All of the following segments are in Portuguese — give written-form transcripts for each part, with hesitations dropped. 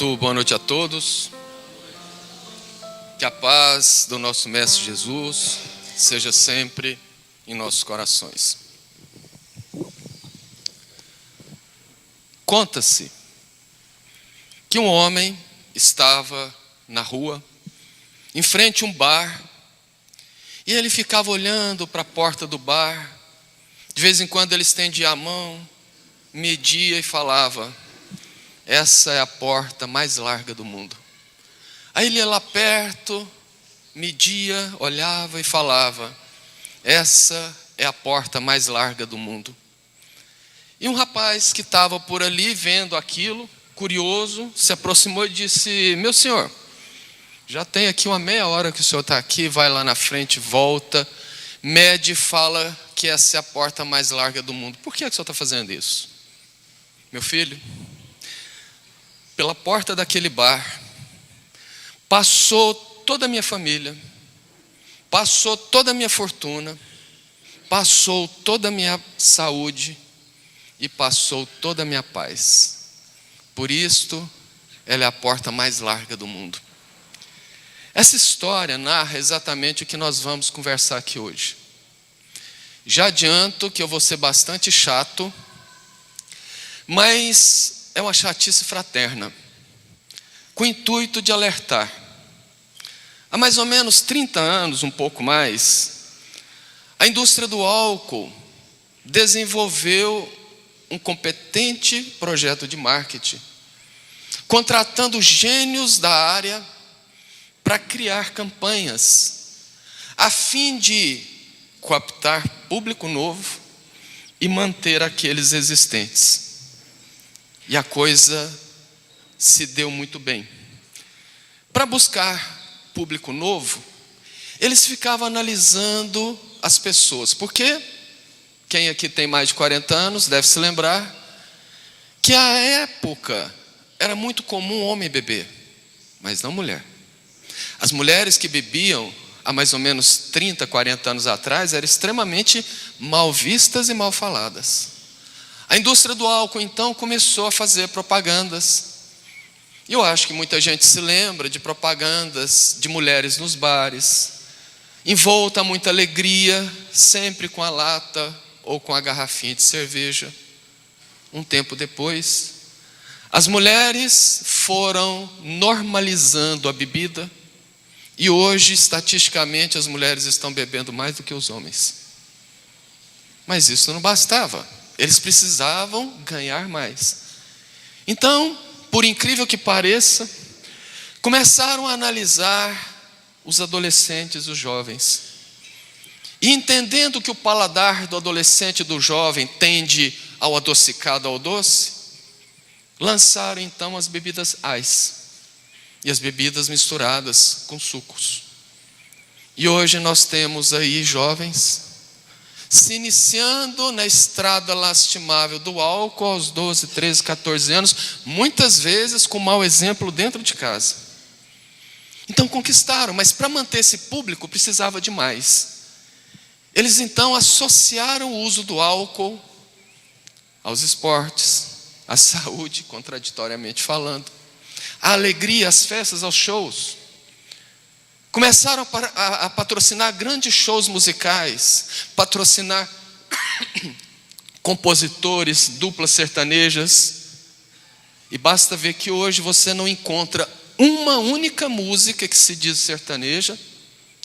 Muito boa noite a todos. Que a paz do nosso Mestre Jesus seja sempre em nossos corações. Conta-se que um homem estava na rua, em frente a um bar, e ele ficava olhando para a porta do bar. De vez em quando ele estendia a mão, media e falava: essa é a porta mais larga do mundo. Aí ele ia lá perto, media, olhava e falava: essa é a porta mais larga do mundo. E um rapaz que estava por ali vendo aquilo, curioso, se aproximou e disse: meu senhor, já tem aqui uma meia hora que o senhor está aqui, vai lá na frente, volta, mede e fala que essa é a porta mais larga do mundo. Por que o senhor está fazendo isso? Meu filho, pela porta daquele bar passou toda a minha família, passou toda a minha fortuna, passou toda a minha saúde e passou toda a minha paz. Por isto, ela é a porta mais larga do mundo. Essa história narra exatamente o que nós vamos conversar aqui hoje. Já adianto que eu vou ser bastante chato, mas é uma chatice fraterna, com o intuito de alertar. Há mais ou menos 30 anos, um pouco mais, a indústria do álcool desenvolveu um competente projeto de marketing, contratando gênios da área para criar campanhas, a fim de captar público novo e manter aqueles existentes. E a coisa se deu muito bem. Para buscar público novo, eles ficavam analisando as pessoas, porque quem aqui tem mais de 40 anos deve se lembrar que à época era muito comum homem beber, mas não mulher. As mulheres que bebiam há mais ou menos 30, 40 anos atrás eram extremamente mal vistas e mal faladas. A indústria do álcool então começou a fazer propagandas. E eu acho que muita gente se lembra de propagandas de mulheres nos bares, envolta a muita alegria, sempre com a lata ou com a garrafinha de cerveja. Um tempo depois, as mulheres foram normalizando a bebida e hoje, estatisticamente, as mulheres estão bebendo mais do que os homens. Mas isso não bastava, eles precisavam ganhar mais. Então, por incrível que pareça, começaram a analisar os adolescentes e os jovens. E entendendo que o paladar do adolescente e do jovem tende ao adocicado, ao doce, lançaram então as bebidas ice e as bebidas misturadas com sucos. E hoje nós temos aí jovens se iniciando na estrada lastimável do álcool aos 12, 13, 14 anos, muitas vezes com mau exemplo dentro de casa. Então conquistaram, mas para manter esse público precisava de mais. Eles então associaram o uso do álcool aos esportes, à saúde, contraditoriamente falando, à alegria, às festas, aos shows. Começaram a patrocinar grandes shows musicais, patrocinar compositores, duplas sertanejas. E basta ver que hoje você não encontra uma única música que se diz sertaneja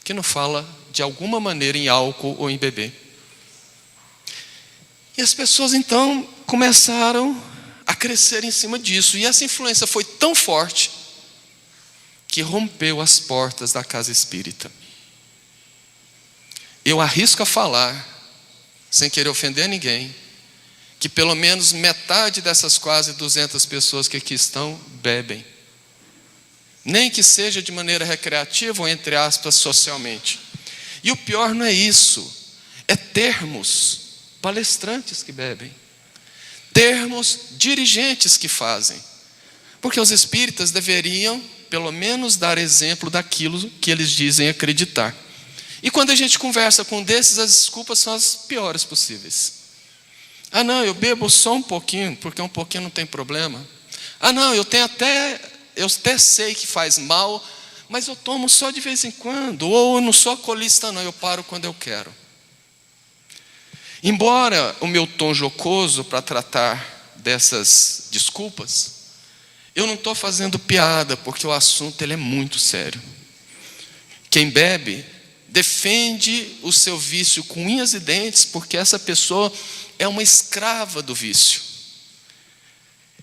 que não fala de alguma maneira em álcool ou em beber. E as pessoas então começaram a crescer em cima disso. E essa influência foi tão forte que rompeu as portas da casa espírita. Eu arrisco a falar, sem querer ofender ninguém, que pelo menos metade dessas quase 200 pessoas que aqui estão bebem. Nem que seja de maneira recreativa ou, entre aspas, socialmente. E o pior não é isso, é termos palestrantes que bebem, termos dirigentes que fazem. Porque os espíritas deveriam pelo menos dar exemplo daquilo que eles dizem acreditar. E quando a gente conversa com um desses, as desculpas são as piores possíveis. Ah não, eu bebo só um pouquinho, porque um pouquinho não tem problema. Ah não, eu tenho até eu até sei que faz mal, mas eu tomo só de vez em quando, ou eu não sou alcoolista não, eu paro quando eu quero. Embora o meu tom jocoso para tratar dessas desculpas, eu não estou fazendo piada, porque o assunto ele é muito sério. Quem bebe defende o seu vício com unhas e dentes, porque essa pessoa é uma escrava do vício.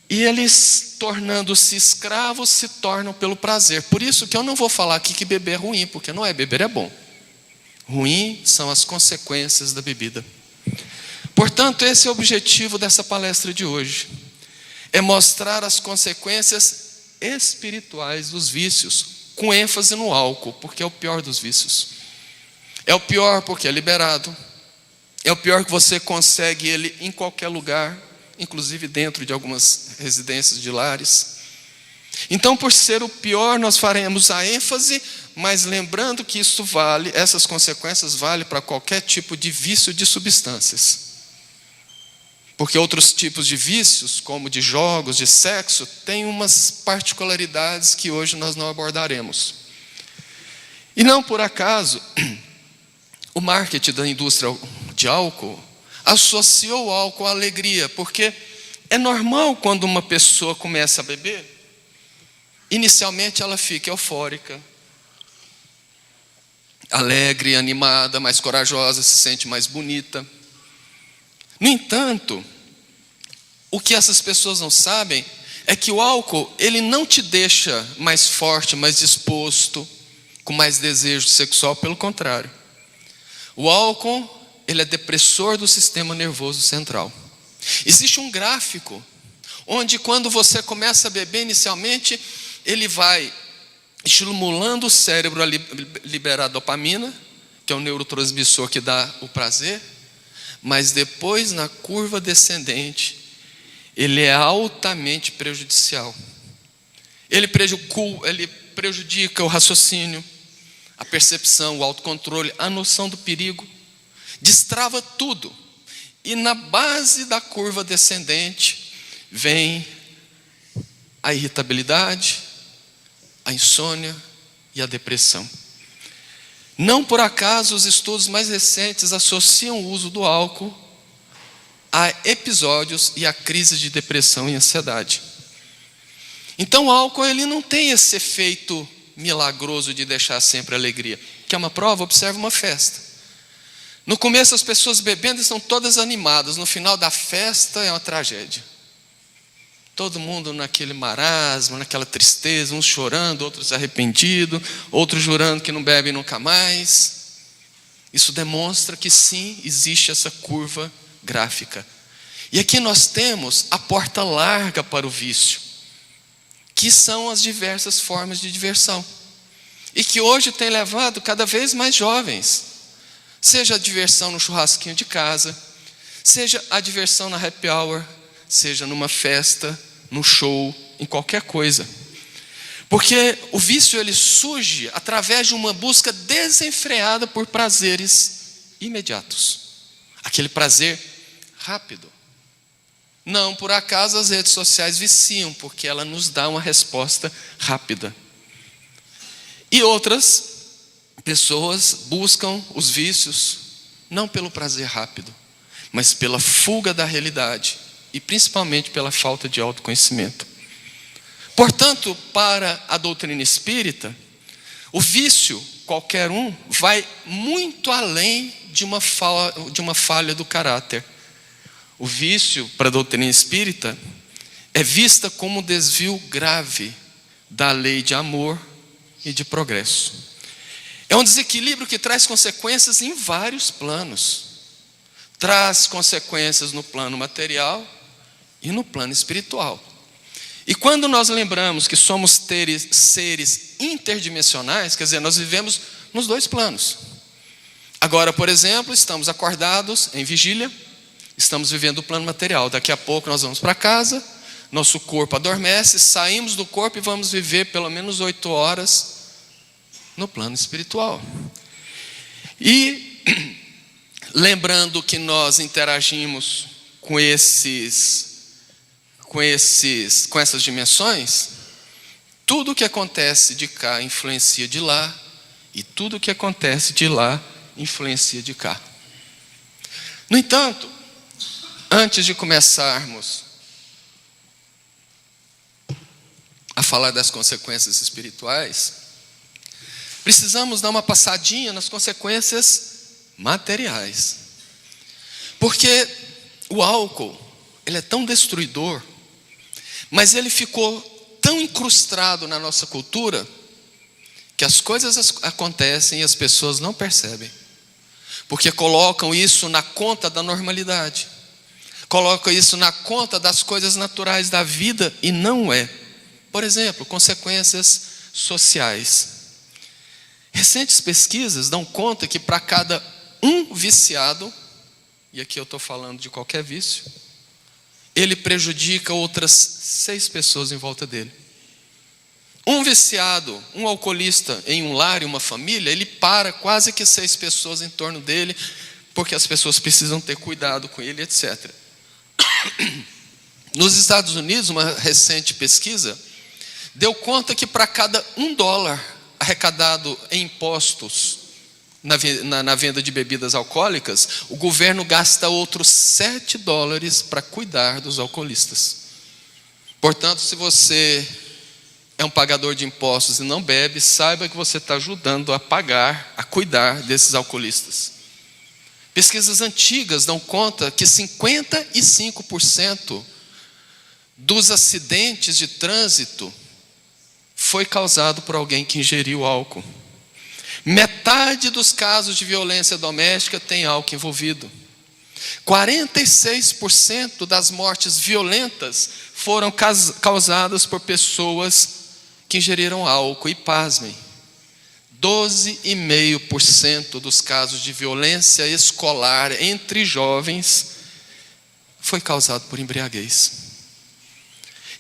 E eles, tornando-se escravos, se tornam pelo prazer. Por isso que eu não vou falar aqui que beber é ruim, porque não é, beber é bom. Ruim são as consequências da bebida. Portanto, esse é o objetivo dessa palestra de hoje. É mostrar as consequências espirituais dos vícios, com ênfase no álcool, porque é o pior dos vícios. É o pior porque é liberado. É o pior que você consegue ele em qualquer lugar, inclusive dentro de algumas residências de lares. Então, por ser o pior, nós faremos a ênfase, mas lembrando que isso vale, essas consequências valem para qualquer tipo de vício de substâncias. Porque outros tipos de vícios, como de jogos, de sexo, têm umas particularidades que hoje nós não abordaremos. E não por acaso, o marketing da indústria de álcool associou o álcool à alegria, porque é normal quando uma pessoa começa a beber, inicialmente ela fica eufórica, alegre, animada, mais corajosa, se sente mais bonita. No entanto, o que essas pessoas não sabem é que o álcool, ele não te deixa mais forte, mais disposto, com mais desejo sexual, pelo contrário. O álcool, ele é depressor do sistema nervoso central. Existe um gráfico, onde quando você começa a beber inicialmente, ele vai estimulando o cérebro a liberar dopamina, que é o neurotransmissor que dá o prazer, mas depois, na curva descendente, ele é altamente prejudicial. Ele prejudica o raciocínio, a percepção, o autocontrole, a noção do perigo, destrava tudo. E na base da curva descendente vem a irritabilidade, a insônia e a depressão. Não por acaso os estudos mais recentes associam o uso do álcool a episódios e a crises de depressão e ansiedade. Então o álcool ele não tem esse efeito milagroso de deixar sempre alegria. Quer uma prova? Observe uma festa. No começo as pessoas bebendo estão todas animadas, no final da festa é uma tragédia. Todo mundo naquele marasmo, naquela tristeza, uns chorando, outros arrependidos, outros jurando que não bebem nunca mais. Isso demonstra que sim, existe essa curva gráfica. E aqui nós temos a porta larga para o vício, que são as diversas formas de diversão. E que hoje tem levado cada vez mais jovens, seja a diversão no churrasquinho de casa, seja a diversão na happy hour, seja numa festa, no show, em qualquer coisa. Porque o vício ele surge através de uma busca desenfreada por prazeres imediatos. Aquele prazer rápido. Não por acaso as redes sociais viciam, porque ela nos dá uma resposta rápida. E outras pessoas buscam os vícios não pelo prazer rápido, mas pela fuga da realidade e principalmente pela falta de autoconhecimento. Portanto, para a doutrina espírita, o vício, qualquer um, vai muito além de uma falha do caráter. O vício, para a doutrina espírita, é vista como um desvio grave da lei de amor e de progresso. É um desequilíbrio que traz consequências em vários planos. Traz consequências no plano material e no plano espiritual. E quando nós lembramos que somos seres interdimensionais, quer dizer, nós vivemos nos dois planos. Agora, por exemplo, estamos acordados em vigília, estamos vivendo o plano material. Daqui a pouco nós vamos para casa, nosso corpo adormece, saímos do corpo e vamos viver pelo menos 8 horas no plano espiritual. E lembrando que nós interagimos com essas dimensões, Tudo o que acontece de cá influencia de lá, e tudo o que acontece de lá influencia de cá. No entanto, antes de começarmos a falar das consequências espirituais, precisamos dar uma passadinha nas consequências materiais. Porque o álcool, ele é tão destruidor, mas ele ficou tão incrustado na nossa cultura, que as coisas acontecem e as pessoas não percebem. Porque colocam isso na conta da normalidade. Colocam isso na conta das coisas naturais da vida e não é. Por exemplo, consequências sociais. Recentes pesquisas dão conta que para cada um viciado, e aqui eu estou falando de qualquer vício, ele prejudica outras 6 pessoas em volta dele. Um viciado, um alcoolista em um lar, em uma família, ele para quase que 6 pessoas em torno dele, porque as pessoas precisam ter cuidado com ele, etc. Nos Estados Unidos, uma recente pesquisa deu conta que para cada $1 arrecadado em impostos na venda de bebidas alcoólicas, o governo gasta outros $7 para cuidar dos alcoolistas. Portanto, se você é um pagador de impostos e não bebe, saiba que você está ajudando a pagar, a cuidar desses alcoolistas. Pesquisas antigas dão conta que 55% dos acidentes de trânsito foi causado por alguém que ingeriu álcool. Metade dos casos de violência doméstica tem álcool envolvido. 46% das mortes violentas foram causadas por pessoas que ingeriram álcool. E pasmem, 12,5% dos casos de violência escolar entre jovens foi causado por embriaguez.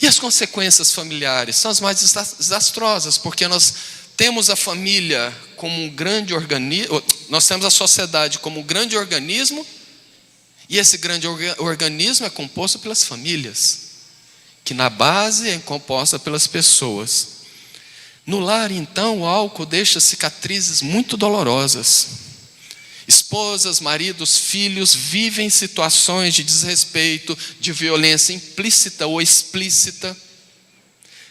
E as consequências familiares são as mais desastrosas, porque nós temos a família como um grande organismo, nós temos a sociedade como um grande organismo, e esse grande organismo é composto pelas famílias, que na base é composta pelas pessoas. No lar, então, o álcool deixa cicatrizes muito dolorosas. Esposas, maridos, filhos vivem situações de desrespeito, de violência implícita ou explícita.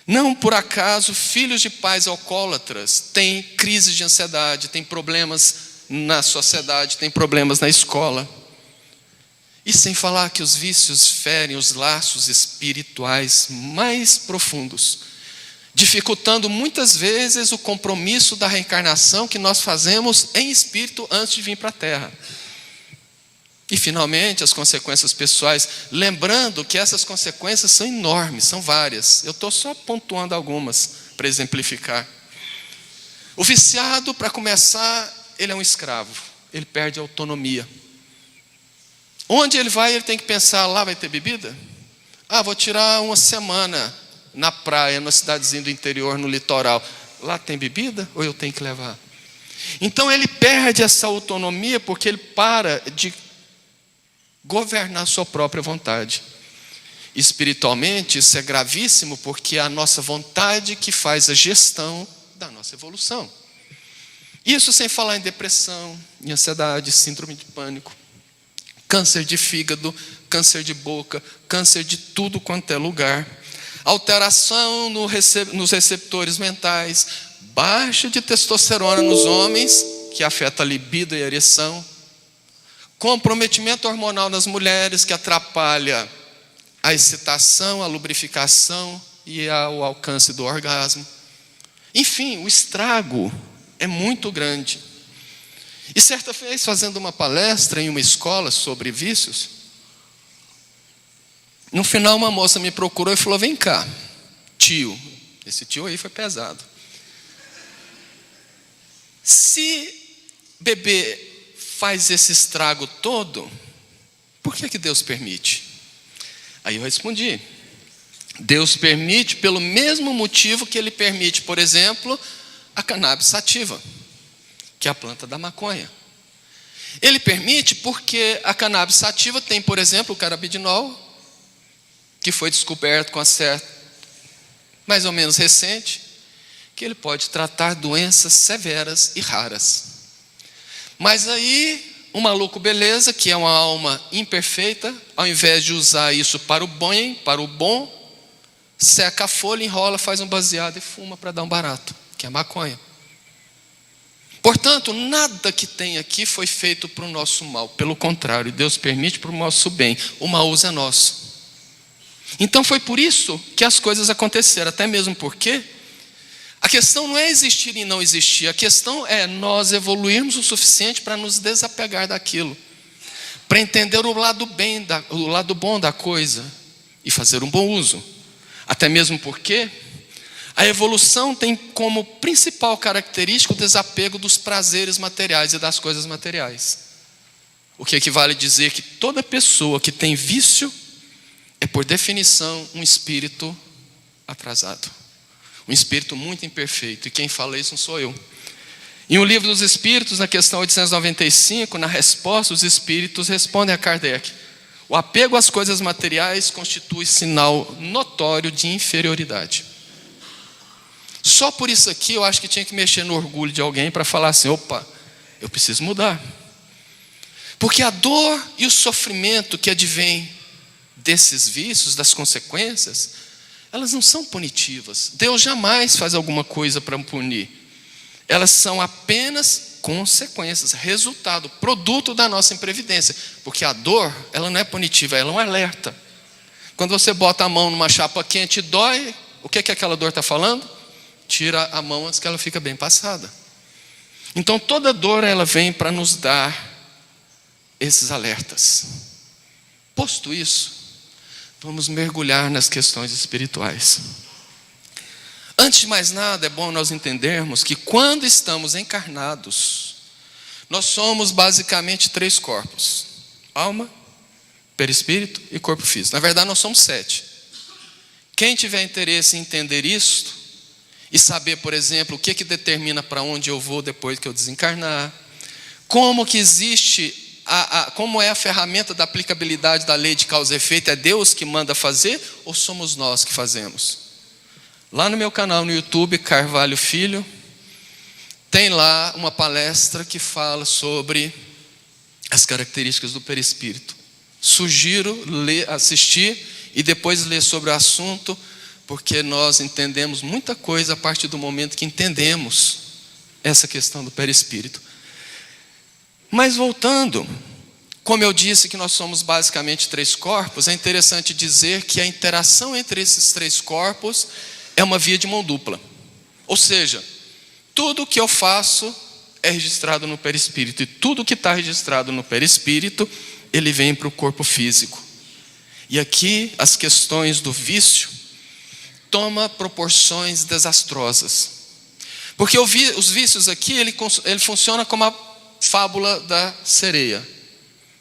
Não por acaso, filhos de pais alcoólatras têm crises de ansiedade, têm problemas na sociedade, têm problemas na escola. E sem falar que os vícios ferem os laços espirituais mais profundos, dificultando muitas vezes o compromisso da reencarnação que nós fazemos em espírito antes de vir para a Terra. E finalmente as consequências pessoais, lembrando que essas consequências são enormes, são várias. Eu estou só pontuando algumas para exemplificar. O viciado, para começar, ele é um escravo, ele perde a autonomia. Onde ele vai, ele tem que pensar, lá vai ter bebida? Vou tirar uma semana na praia, numa cidadezinha do interior, no litoral. Lá tem bebida ou eu tenho que levar? Então ele perde essa autonomia porque ele para de governar sua própria vontade. Espiritualmente, isso é gravíssimo porque é a nossa vontade que faz a gestão da nossa evolução. Isso sem falar em depressão, em ansiedade, síndrome de pânico, câncer de fígado, câncer de boca, câncer de tudo quanto é lugar, alteração nos receptores mentais, baixa de testosterona nos homens, que afeta a libido e a ereção, comprometimento hormonal nas mulheres, que atrapalha a excitação, a lubrificação e o alcance do orgasmo. Enfim, o estrago é muito grande. E certa vez, fazendo uma palestra em uma escola sobre vícios, no final uma moça me procurou e falou: vem cá, tio. Esse tio aí foi pesado. Se beber faz esse estrago todo, por que Deus permite? Aí eu respondi: Deus permite pelo mesmo motivo que Ele permite, por exemplo, a cannabis sativa, que é a planta da maconha. Ele permite porque a cannabis sativa tem, por exemplo, o carabidinol, que foi descoberto com a certa, mais ou menos recente, que ele pode tratar doenças severas e raras. Mas aí, um maluco beleza, que é uma alma imperfeita, ao invés de usar isso para o bem, para o bom, seca a folha, enrola, faz um baseado e fuma para dar um barato, que é maconha. Portanto, nada que tem aqui foi feito para o nosso mal. Pelo contrário, Deus permite para o nosso bem. O mau uso é nosso. Então foi por isso que as coisas aconteceram. Até mesmo porque a questão não é existir e não existir. A questão é nós evoluirmos o suficiente para nos desapegar daquilo. Para entender o lado bom da coisa e fazer um bom uso. Até mesmo porque a evolução tem como principal característica o desapego dos prazeres materiais e das coisas materiais. O que equivale a dizer que toda pessoa que tem vício é, por definição, um espírito atrasado. Um espírito muito imperfeito. E quem fala isso não sou eu. Em O Livro dos Espíritos, na questão 895, na resposta, os espíritos respondem a Kardec: o apego às coisas materiais constitui sinal notório de inferioridade. Só por isso aqui eu acho que tinha que mexer no orgulho de alguém para falar assim: opa, eu preciso mudar. Porque a dor e o sofrimento que advém desses vícios, das consequências, elas não são punitivas. Deus jamais faz alguma coisa para punir. Elas são apenas consequências, resultado, produto da nossa imprevidência. Porque a dor, ela não é punitiva, ela é um alerta. Quando você bota a mão numa chapa quente e dói, o que aquela dor está falando? Tira a mão antes que ela fique bem passada. Então toda dor, ela vem para nos dar esses alertas. Posto isso, vamos mergulhar nas questões espirituais. Antes de mais nada, é bom nós entendermos que quando estamos encarnados, nós somos basicamente 3 corpos: alma, perispírito e corpo físico. Na verdade, nós somos 7. Quem tiver interesse em entender isso e saber, por exemplo, o que determina para onde eu vou depois que eu desencarnar, como que existe como é a ferramenta da aplicabilidade da lei de causa e efeito, é Deus que manda fazer ou somos nós que fazemos? Lá no meu canal no YouTube, Carvalho Filho, tem lá uma palestra que fala sobre as características do perispírito. Sugiro assistir e depois ler sobre o assunto, porque nós entendemos muita coisa a partir do momento que entendemos essa questão do perispírito. Mas voltando, como eu disse que nós somos basicamente 3 corpos, é interessante dizer que a interação entre esses 3 corpos é uma via de mão dupla. Ou seja, tudo que eu faço é registrado no perispírito, e tudo que está registrado no perispírito, ele vem para o corpo físico. E aqui as questões do vício tomam proporções desastrosas. Porque os vícios aqui, ele funciona como a fábula da sereia.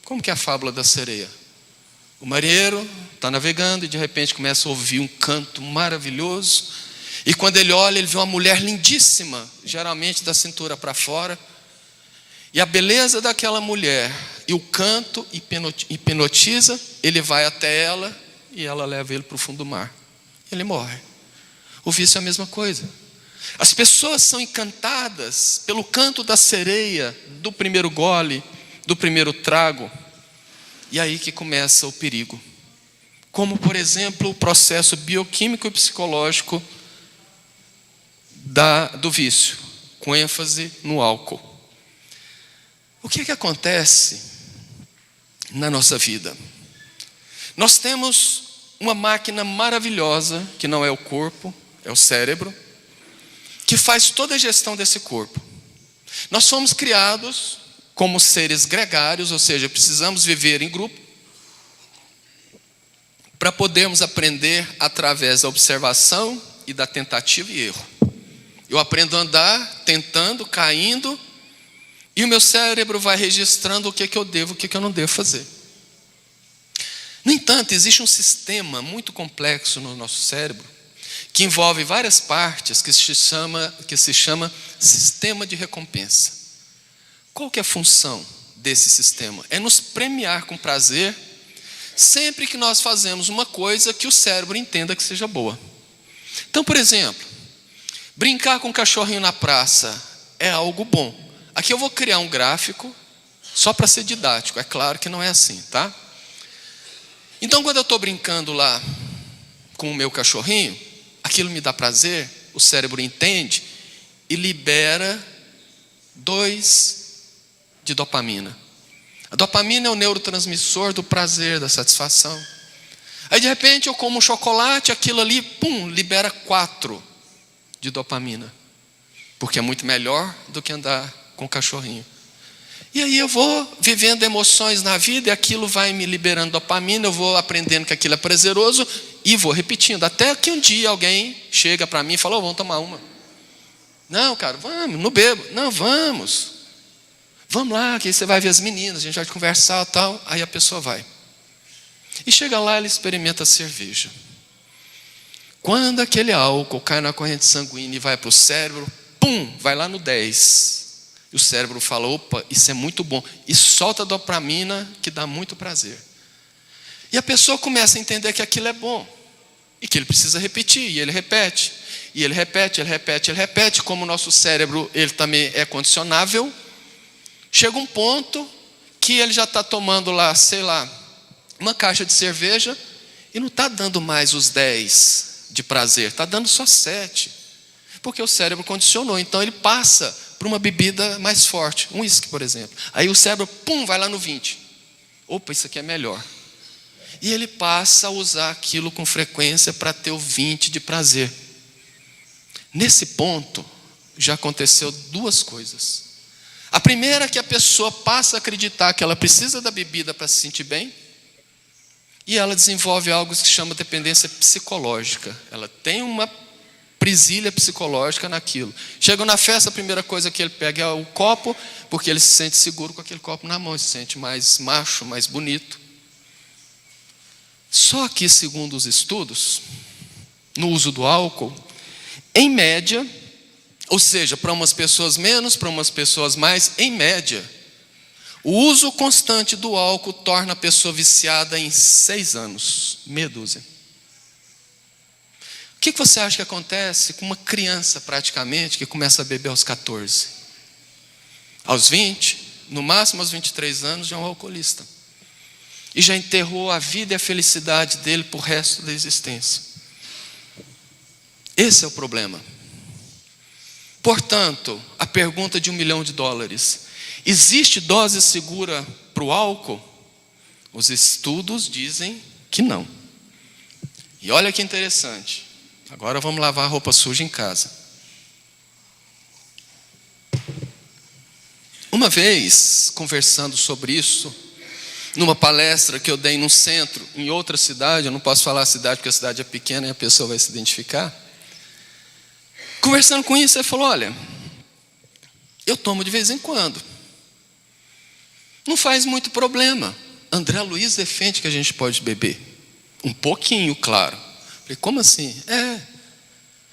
Como que é a fábula da sereia? O marinheiro está navegando e de repente começa a ouvir um canto maravilhoso. E quando ele olha, ele vê uma mulher lindíssima, geralmente da cintura para fora. E a beleza daquela mulher e o canto hipnotiza, ele vai até ela e ela leva ele para o fundo do mar. Ele morre. O vício é a mesma coisa. As pessoas são encantadas pelo canto da sereia, do primeiro gole, do primeiro trago. E aí que começa o perigo. Como, por exemplo, o processo bioquímico e psicológico do vício, com ênfase no álcool. O que acontece na nossa vida? Nós temos uma máquina maravilhosa, que não é o corpo, é o cérebro, que faz toda a gestão desse corpo. Nós fomos criados como seres gregários, ou seja, precisamos viver em grupo para podermos aprender através da observação e da tentativa e erro. Eu aprendo a andar, tentando, caindo, e o meu cérebro vai registrando o que eu devo, o que eu não devo fazer. No entanto, existe um sistema muito complexo no nosso cérebro, que envolve várias partes, que se chama sistema de recompensa. Qual que é a função desse sistema? É nos premiar com prazer, sempre que nós fazemos uma coisa que o cérebro entenda que seja boa. Então, por exemplo, Brincar com o cachorrinho na praça é algo bom. Aqui eu vou criar um gráfico só para ser didático. É claro que não é assim, tá? Então, quando eu estou brincando lá com o meu cachorrinho, aquilo me dá prazer, o cérebro entende e libera 2 de dopamina. A dopamina é o neurotransmissor do prazer, da satisfação. Aí de repente eu como um chocolate, aquilo ali, pum, libera 4 de dopamina. Porque é muito melhor do que andar com o cachorrinho. E aí eu vou vivendo emoções na vida e aquilo vai me liberando dopamina, eu vou aprendendo que aquilo é prazeroso e vou repetindo. Até que um dia alguém chega para mim e fala, vamos tomar uma. Não, cara, vamos, não bebo. Não, vamos. Vamos lá, que aí você vai ver as meninas, a gente vai conversar e tal. Aí a pessoa vai. E chega lá, ela experimenta a cerveja. Quando aquele álcool cai na corrente sanguínea e vai para o cérebro, pum, vai lá no 10. E o cérebro fala, opa, isso é muito bom. E solta a dopamina, que dá muito prazer. E a pessoa começa a entender que aquilo é bom. E que ele precisa repetir, e ele repete. E ele repete, ele repete, ele repete. Como o nosso cérebro, ele também é condicionável. Chega um ponto que ele já está tomando lá, sei lá, uma caixa de cerveja. E não está dando mais os 10 de prazer. Está dando só 7. Porque o cérebro condicionou. Então ele passa para uma bebida mais forte, um uísque, por exemplo. Aí o cérebro, pum, vai lá no 20. Opa, isso aqui é melhor. E ele passa a usar aquilo com frequência para ter o 20 de prazer. Nesse ponto, já aconteceu 2 coisas. A primeira é que a pessoa passa a acreditar que ela precisa da bebida para se sentir bem. E ela desenvolve algo que se chama dependência psicológica. Ela tem uma presilha psicológica naquilo. Chega na festa, a primeira coisa que ele pega é o copo, porque ele se sente seguro com aquele copo na mão, ele se sente mais macho, mais bonito. Só que, segundo os estudos, no uso do álcool, em média, ou seja, para umas pessoas menos, para umas pessoas mais, em média, o uso constante do álcool torna a pessoa viciada em 6 anos, meia dúzia. O que você acha que acontece com uma criança, praticamente, que começa a beber aos 14? Aos 20, no máximo aos 23 anos, já é um alcoolista. E já enterrou a vida e a felicidade dele para o resto da existência. Esse é o problema. Portanto, a pergunta de $1 milhão: existe dose segura para o álcool? Os estudos dizem que não. E olha que interessante. Agora vamos lavar a roupa suja em casa. Uma vez, conversando sobre isso, numa palestra que eu dei num centro, em outra cidade, eu não posso falar a cidade porque a cidade é pequena e a pessoa vai se identificar. Conversando com isso, ele falou, olha, eu tomo de vez em quando. Não faz muito problema. André Luiz defende que a gente pode beber. Um pouquinho, claro. Falei, como assim?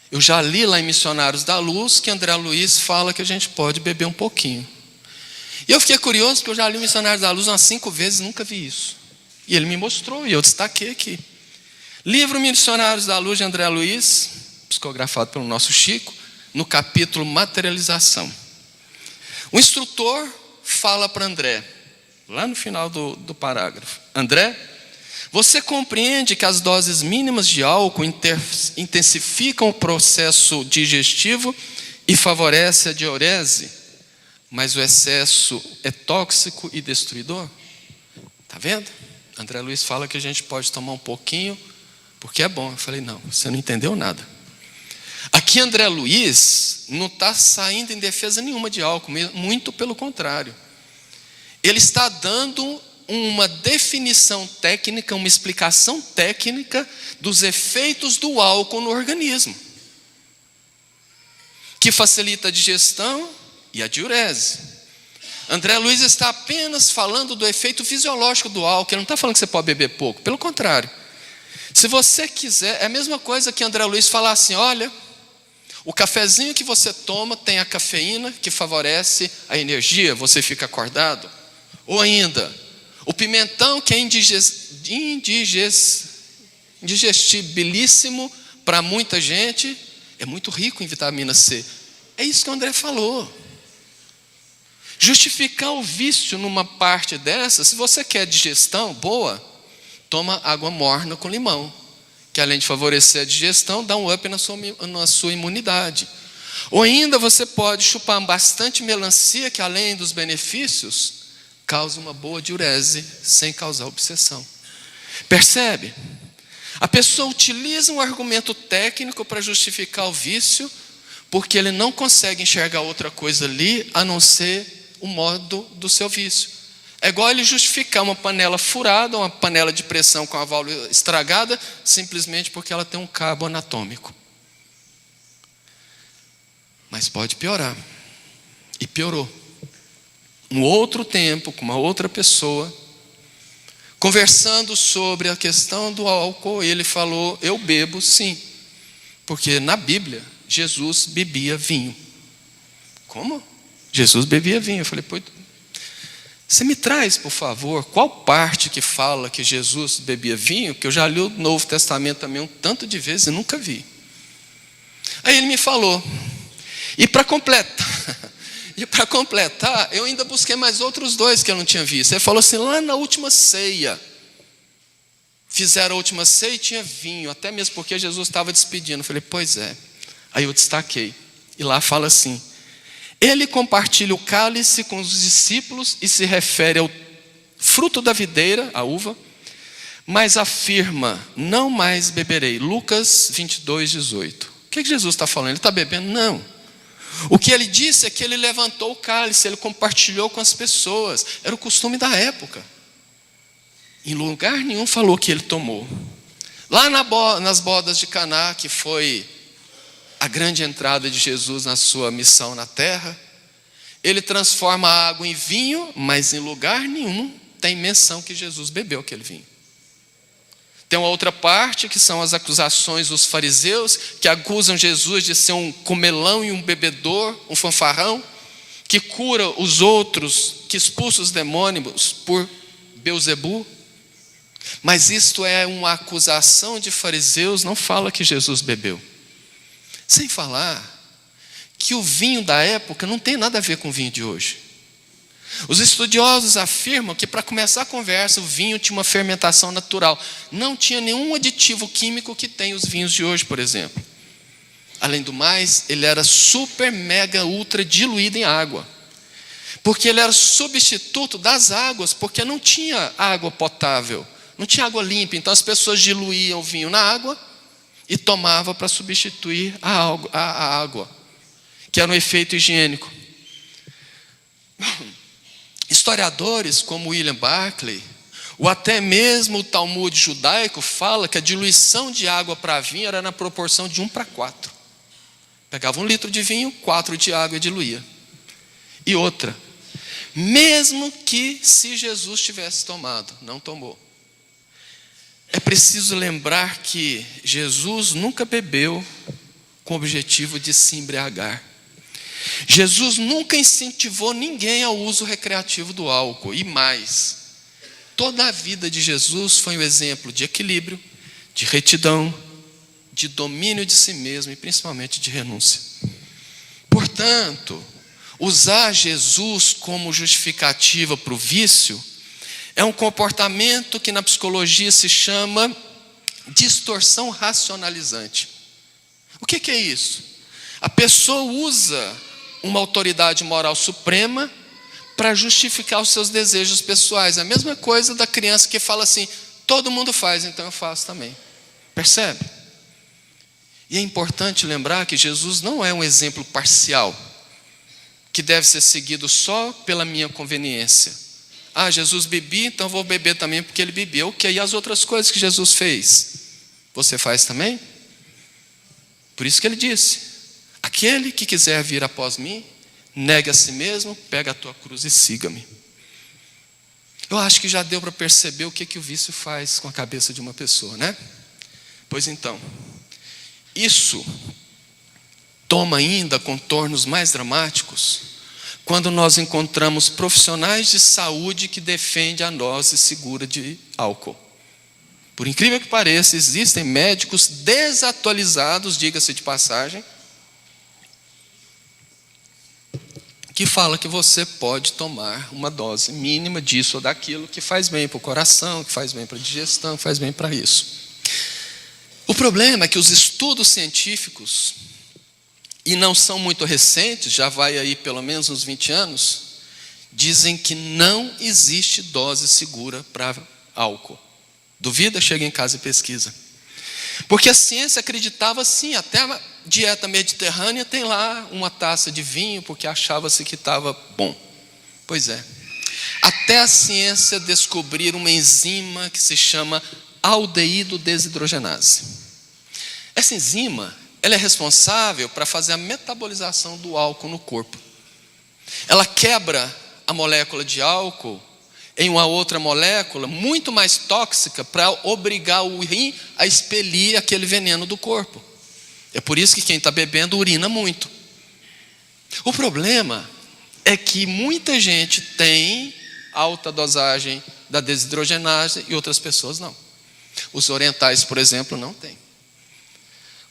Eu já li lá em Missionários da Luz que André Luiz fala que a gente pode beber um pouquinho. E eu fiquei curioso porque eu já li Missionários da Luz umas 5 vezes e nunca vi isso. E ele me mostrou e eu destaquei aqui. Livro Missionários da Luz de André Luiz, psicografado pelo nosso Chico, no capítulo Materialização. O instrutor fala para André, lá no final do parágrafo, André, você compreende que as doses mínimas de álcool intensificam o processo digestivo e favorece a diurese, mas o excesso é tóxico e destruidor? Está vendo? André Luiz fala que a gente pode tomar um pouquinho, porque é bom. Eu falei, não, você não entendeu nada. Aqui André Luiz não está saindo em defesa nenhuma de álcool, muito pelo contrário. Ele está dando uma definição técnica, uma explicação técnica dos efeitos do álcool no organismo, que facilita a digestão e a diurese. André Luiz está apenas falando do efeito fisiológico do álcool. Ele não está falando que você pode beber pouco, pelo contrário. Se você quiser, é a mesma coisa que André Luiz falar assim, olha, o cafezinho que você toma tem a cafeína que favorece a energia, você fica acordado. Ou ainda, o pimentão que é indigestibilíssimo para muita gente, é muito rico em vitamina C. É isso que o André falou. Justificar o vício numa parte dessa, se você quer digestão boa, toma água morna com limão, que além de favorecer a digestão, dá um up na sua imunidade. Ou ainda você pode chupar bastante melancia, que além dos benefícios, causa uma boa diurese, sem causar obsessão. Percebe? A pessoa utiliza um argumento técnico para justificar o vício, porque ele não consegue enxergar outra coisa ali, a não ser o modo do seu vício. É igual ele justificar uma panela furada, uma panela de pressão com a válvula estragada, simplesmente porque ela tem um cabo anatômico. Mas pode piorar. E piorou. Um outro tempo, com uma outra pessoa, conversando sobre a questão do álcool, ele falou: eu bebo sim. Porque na Bíblia, Jesus bebia vinho. Como? Jesus bebia vinho. Eu falei: pois, você me traz, por favor, qual parte que fala que Jesus bebia vinho? Porque eu já li o Novo Testamento também um tanto de vezes e nunca vi. Aí ele me falou. E para completar, eu ainda busquei mais outros dois que eu não tinha visto. Ele falou assim: lá na última ceia, fizeram a última ceia e tinha vinho, até mesmo porque Jesus estava despedindo. Eu falei: pois é. Aí eu destaquei. E lá fala assim: ele compartilha o cálice com os discípulos e se refere ao fruto da videira, a uva, mas afirma: não mais beberei. Lucas 22:18. O que Jesus está falando? Ele está bebendo? Não. O que ele disse é que ele levantou o cálice, ele compartilhou com as pessoas. Era o costume da época. Em lugar nenhum falou que ele tomou. Lá nas bodas de Caná, que foi a grande entrada de Jesus na sua missão na terra, ele transforma a água em vinho, mas em lugar nenhum tem menção que Jesus bebeu aquele vinho. Tem uma outra parte que são as acusações dos fariseus, que acusam Jesus de ser um comelão e um bebedor, um fanfarrão, que cura os outros, que expulsa os demônios por Belzebu. Mas isto é uma acusação de fariseus, não fala que Jesus bebeu. Sem falar que o vinho da época não tem nada a ver com o vinho de hoje. Os estudiosos afirmam que, para começar a conversa, o vinho tinha uma fermentação natural. Não tinha nenhum aditivo químico que tem os vinhos de hoje, por exemplo. Além do mais, ele era super, mega, ultra diluído em água. Porque ele era substituto das águas, porque não tinha água potável, não tinha água limpa. Então as pessoas diluíam o vinho na água e tomavam para substituir a água, que era um efeito higiênico. Historiadores como William Barclay, ou até mesmo o Talmud judaico, fala que a diluição de água para vinho era na proporção de 1:4. Pegava 1 litro de vinho, 4 de água e diluía. E outra, mesmo que se Jesus tivesse tomado, não tomou. É preciso lembrar que Jesus nunca bebeu com o objetivo de se embriagar. Jesus nunca incentivou ninguém ao uso recreativo do álcool. E mais, toda a vida de Jesus foi um exemplo de equilíbrio, de retidão, de domínio de si mesmo e principalmente de renúncia. Portanto, usar Jesus como justificativa para o vício é um comportamento que na psicologia se chama distorção racionalizante. O que é isso? A pessoa usa uma autoridade moral suprema para justificar os seus desejos pessoais. É a mesma coisa da criança que fala assim: todo mundo faz, então eu faço também. Percebe? E é importante lembrar que Jesus não é um exemplo parcial, que deve ser seguido só pela minha conveniência. Ah, Jesus bebia, então vou beber também porque ele bebeu. Ok, e as outras coisas que Jesus fez, você faz também? Por isso que ele disse: aquele que quiser vir após mim, negue a si mesmo, pega a tua cruz e siga-me. Eu acho que já deu para perceber o que o vício faz com a cabeça de uma pessoa, né? Pois então, isso toma ainda contornos mais dramáticos quando nós encontramos profissionais de saúde que defendem a dose segura de álcool. Por incrível que pareça, existem médicos desatualizados, diga-se de passagem, que fala que você pode tomar uma dose mínima disso ou daquilo que faz bem para o coração, que faz bem para a digestão, que faz bem para isso. O problema é que os estudos científicos, e não são muito recentes, já vai aí pelo menos uns 20 anos, dizem que não existe dose segura para álcool. Duvida? Chega em casa e pesquisa. Porque a ciência acreditava assim, até a dieta mediterrânea tem lá uma taça de vinho, porque achava-se que estava bom. Pois é. Até a ciência descobrir uma enzima que se chama aldeído desidrogenase. Essa enzima, ela é responsável para fazer a metabolização do álcool no corpo. Ela quebra a molécula de álcool em uma outra molécula muito mais tóxica para obrigar o rim a expelir aquele veneno do corpo. É por isso que quem está bebendo urina muito. O problema é que muita gente tem alta dosagem da desidrogenase e outras pessoas não. Os orientais, por exemplo, não têm.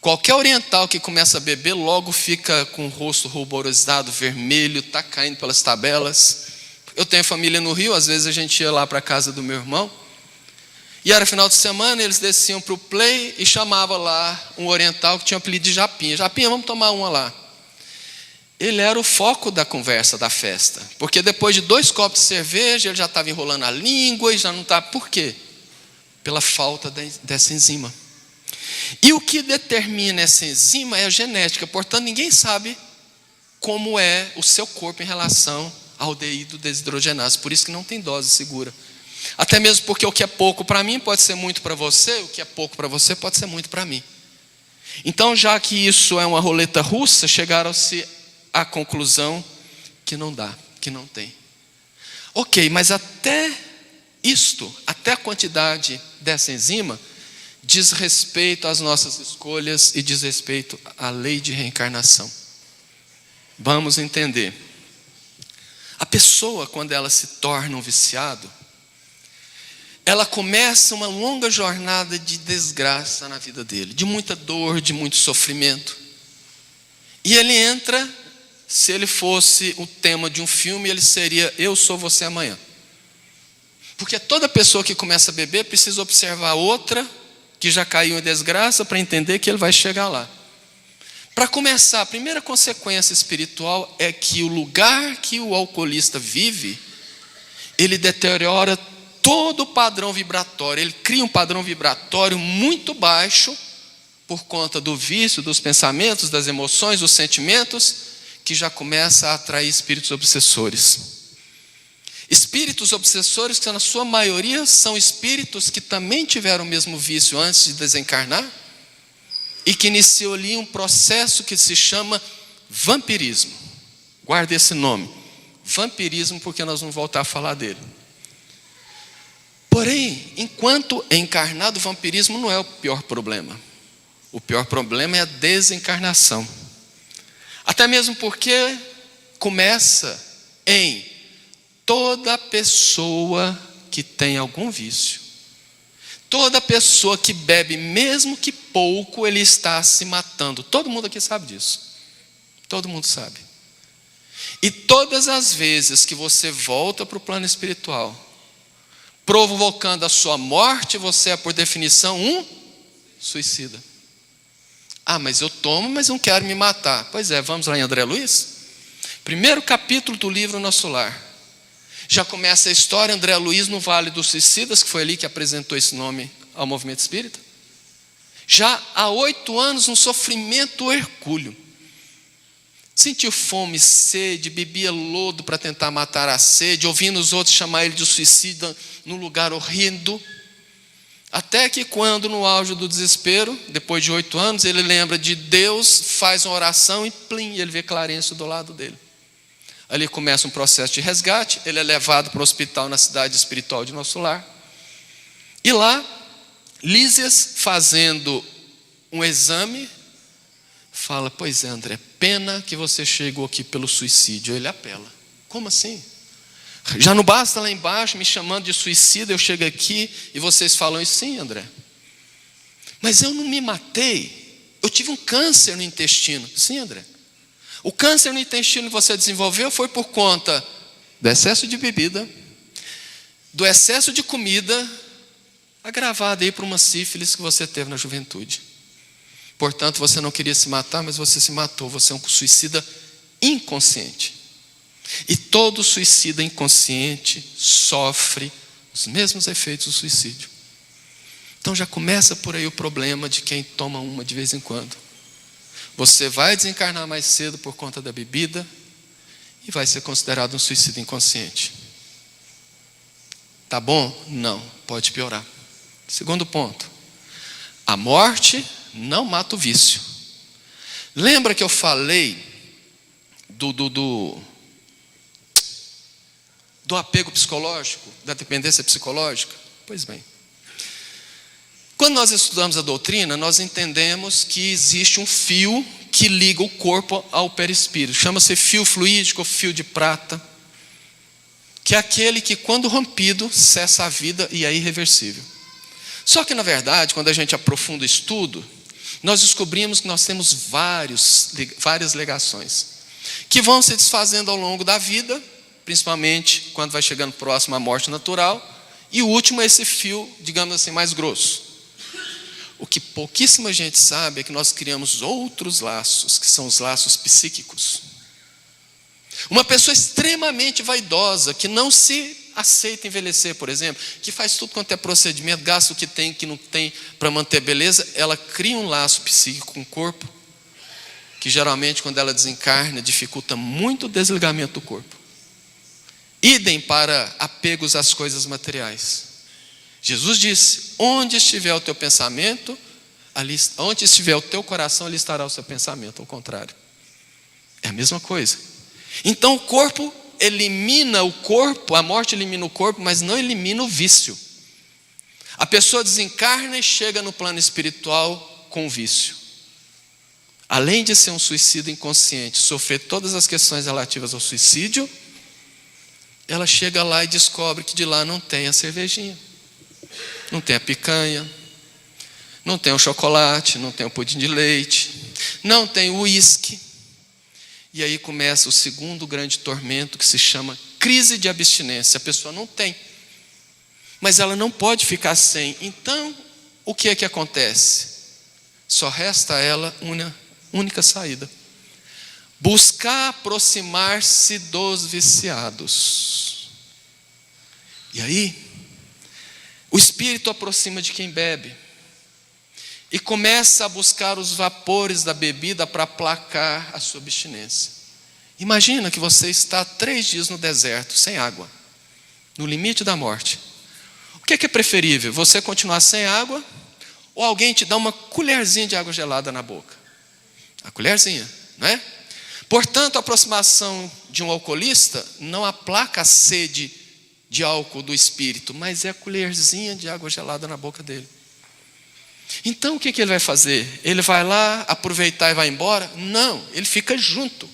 Qualquer oriental que começa a beber logo fica com o rosto ruborizado, vermelho, está caindo pelas tabelas. Eu tenho família no Rio, às vezes a gente ia lá para a casa do meu irmão, e era final de semana, eles desciam para o play e chamava lá um oriental que tinha o apelido de Japinha. Japinha, vamos tomar uma lá. Ele era o foco da conversa, da festa, porque depois de 2 copos de cerveja, ele já estava enrolando a língua e já não estava. Por quê? Pela falta dessa enzima. E o que determina essa enzima é a genética, portanto ninguém sabe como é o seu corpo em relação ao aldeído desidrogenase, por isso que não tem dose segura. Até mesmo porque o que é pouco para mim pode ser muito para você, o que é pouco para você pode ser muito para mim. Então, já que isso é uma roleta russa, chegaram-se à conclusão que não dá, que não tem. Ok, mas até a quantidade dessa enzima, diz respeito às nossas escolhas e diz respeito à lei de reencarnação. Vamos entender. A pessoa, quando ela se torna um viciado, ela começa uma longa jornada de desgraça na vida dele, de muita dor, de muito sofrimento. E ele entra, se ele fosse o tema de um filme, ele seria Eu Sou Você Amanhã. Porque toda pessoa que começa a beber precisa observar outra que já caiu em desgraça para entender que ele vai chegar lá. Para começar, a primeira consequência espiritual é que o lugar que o alcoolista vive, ele deteriora todo o padrão vibratório. Ele cria um padrão vibratório muito baixo por conta do vício, dos pensamentos, das emoções, dos sentimentos, que já começa a atrair espíritos obsessores. Espíritos obsessores que na sua maioria são espíritos que também tiveram o mesmo vício antes de desencarnar e que iniciou ali um processo que se chama vampirismo. Guarde esse nome, vampirismo, porque nós vamos voltar a falar dele. Porém, enquanto encarnado, o vampirismo não é o pior problema. O pior problema é a desencarnação. Até mesmo porque começa em toda pessoa que tem algum vício. Toda pessoa que bebe, mesmo que pouco, ele está se matando. Todo mundo aqui sabe disso. Todo mundo sabe. E todas as vezes que você volta para o plano espiritual, provocando a sua morte, você é, por definição, um suicida. Ah, mas eu tomo, mas não quero me matar. Pois é, vamos lá em André Luiz? Primeiro capítulo do livro Nosso Lar. Já começa a história, André Luiz no Vale dos Suicidas, que foi ali que apresentou esse nome ao movimento espírita. Já há 8 anos, um sofrimento hercúleo. Sentiu fome, sede, bebia lodo para tentar matar a sede, ouvindo os outros chamar ele de suicida num lugar horrendo. Até que quando, no auge do desespero, depois de 8 anos, ele lembra de Deus, faz uma oração e plim, ele vê Clarencio do lado dele. Ali começa um processo de resgate, ele é levado para o hospital na cidade espiritual de Nosso Lar. E lá, Lísias, fazendo um exame, fala, pois é, André, pena que você chegou aqui pelo suicídio. Ele apela. Como assim? Já não basta lá embaixo me chamando de suicida, eu chego aqui e vocês falam isso, sim, André. Mas eu não me matei, eu tive um câncer no intestino. Sim, André. O câncer no intestino que você desenvolveu foi por conta do excesso de bebida, do excesso de comida, agravado aí por uma sífilis que você teve na juventude. Portanto, você não queria se matar, mas você se matou. Você é um suicida inconsciente. E todo suicida inconsciente sofre os mesmos efeitos do suicídio. Então já começa por aí o problema de quem toma uma de vez em quando. Você vai desencarnar mais cedo por conta da bebida e vai ser considerado um suicida inconsciente. Tá bom? Não, pode piorar. Segundo ponto, a morte não mata o vício. Lembra que eu falei do apego psicológico, da dependência psicológica? Pois bem, quando nós estudamos a doutrina, nós entendemos que existe um fio que liga o corpo ao perispírito. Chama-se fio fluídico, fio de prata, que é aquele que, quando rompido, cessa a vida e é irreversível. Só que, na verdade, quando a gente aprofunda o estudo, nós descobrimos que nós temos várias ligações, que vão se desfazendo ao longo da vida, principalmente quando vai chegando próximo à morte natural, e o último é esse fio, digamos assim, mais grosso. O que pouquíssima gente sabe é que nós criamos outros laços, que são os laços psíquicos. Uma pessoa extremamente vaidosa, que não se aceita envelhecer, por exemplo, que faz tudo quanto é procedimento, gasta o que tem, que não tem, para manter beleza, ela cria um laço psíquico com o corpo, que geralmente, quando ela desencarna, dificulta muito o desligamento do corpo. Idem para apegos às coisas materiais. Jesus disse: onde estiver o teu pensamento, onde estiver o teu coração, ali estará o seu pensamento. Ao contrário, é a mesma coisa. Então o corpo elimina o corpo, a morte elimina o corpo, mas não elimina o vício. A pessoa desencarna e chega no plano espiritual com vício. Além de ser um suicida inconsciente, sofrer todas as questões relativas ao suicídio, ela chega lá e descobre que de lá não tem a cervejinha, não tem a picanha, não tem o chocolate, não tem o pudim de leite, não tem o uísque. E aí começa o segundo grande tormento, que se chama crise de abstinência. A pessoa não tem, mas ela não pode ficar sem. Então, o que é que acontece? Só resta a ela uma única saída: buscar aproximar-se dos viciados. E aí, o espírito aproxima de quem bebe e começa a buscar os vapores da bebida para aplacar a sua abstinência. Imagina que você está 3 dias no deserto, sem água, no limite da morte. O que é preferível? Você continuar sem água, ou alguém te dá uma colherzinha de água gelada na boca? A colherzinha, não é? Portanto, a aproximação de um alcoolista não aplaca a sede de álcool do espírito, mas é a colherzinha de água gelada na boca dele. Então o que ele vai fazer? Ele vai lá aproveitar e vai embora? Não, ele fica junto